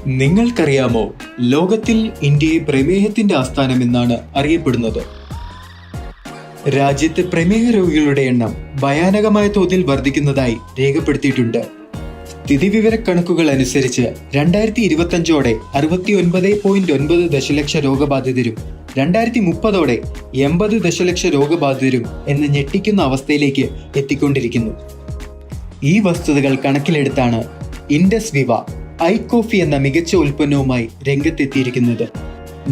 നിങ്ങൾക്കറിയാമോ, ലോകത്തിൽ ഇന്ത്യയെ പ്രമേഹത്തിന്റെ ആസ്ഥാനമെന്നാണ് അറിയപ്പെടുന്നത്. രാജ്യത്ത് പ്രമേഹ രോഗികളുടെ എണ്ണം ഭയാനകമായ തോതിൽ വർദ്ധിക്കുന്നതായി രേഖപ്പെടുത്തിയിട്ടുണ്ട്. സ്ഥിതിവിവരക്കണക്കുകൾ അനുസരിച്ച് 2025ഓടെ 69.9 ദശലക്ഷം രോഗബാധിതരും 2030ഓടെ 80 ദശലക്ഷം രോഗബാധിതരും എന്ന ഞെട്ടിക്കുന്ന അവസ്ഥയിലേക്ക് എത്തിക്കൊണ്ടിരിക്കുന്നു. ഈ വസ്തുതകൾ കണക്കിലെടുത്താണ് ഇൻഡസ് വിവ ഐകോഫി എന്ന മികച്ച ഉൽപ്പന്നവുമായി രംഗത്തെത്തിയിരിക്കുന്നത്.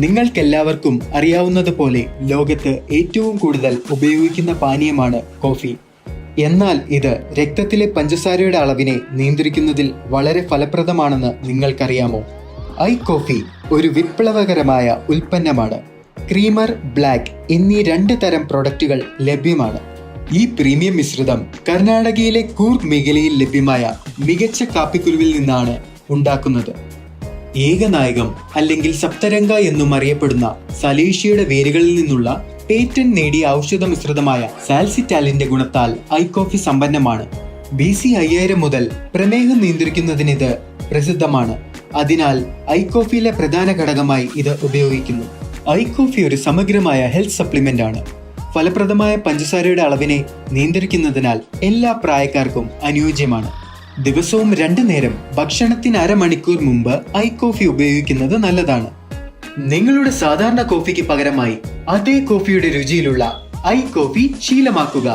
നിങ്ങൾക്കെല്ലാവർക്കും അറിയാവുന്നതുപോലെ ലോകത്ത് ഏറ്റവും കൂടുതൽ ഉപയോഗിക്കുന്ന പാനീയമാണ് കോഫി. എന്നാൽ ഇത് രക്തത്തിലെ പഞ്ചസാരയുടെ അളവിനെ നിയന്ത്രിക്കുന്നതിൽ വളരെ ഫലപ്രദമാണെന്ന് നിങ്ങൾക്കറിയാമോ? ഐകോഫി ഒരു വിപ്ലവകരമായ ഉൽപ്പന്നമാണ്. ക്രീമർ, ബ്ലാക്ക് എന്നീ 2 തരം പ്രൊഡക്റ്റുകൾ ലഭ്യമാണ്. ഈ പ്രീമിയം മിശ്രിതം കർണാടകയിലെ കൂർഗ് മേഖലയിൽ ലഭ്യമായ മികച്ച കാപ്പിക്കുരുവിൽ നിന്നാണ് ഉണ്ടാക്കുന്നത്. ഏകനായകം അല്ലെങ്കിൽ സപ്തരംഗ എന്നും അറിയപ്പെടുന്ന സലേഷ്യയുടെ വേരുകളിൽ നിന്നുള്ള പേറ്റന്റ് നേടിയ ഔഷധ മിശ്രിതമായ സാൽസിറ്റാലിന്റെ ഗുണത്താൽ ഐകോഫി സമ്പന്നമാണ്. BC 5000 മുതൽ പ്രമേഹം നിയന്ത്രിക്കുന്നതിന് ഇത് പ്രസിദ്ധമാണ്. അതിനാൽ ഐകോഫിയിലെ പ്രധാന ഘടകമായി ഇത് ഉപയോഗിക്കുന്നു. ഐകോഫി ഒരു സമഗ്രമായ ഹെൽത്ത് സപ്ലിമെന്റ് ആണ്. ഫലപ്രദമായ പഞ്ചസാരയുടെ അളവിനെ നിയന്ത്രിക്കുന്നതിനാൽ എല്ലാ പ്രായക്കാർക്കും അനുയോജ്യമാണ്. ദിവസവും 2 നേരം ഭക്ഷണത്തിന് അരമണിക്കൂർ മുമ്പ് ഐകോഫി ഉപയോഗിക്കുന്നത് നല്ലതാണ്. നിങ്ങളുടെ സാധാരണ കോഫിക്ക് പകരമായി അതേ കോഫിയുടെ രുചിയിലുള്ള ഐകോഫി ശീലമാക്കുക.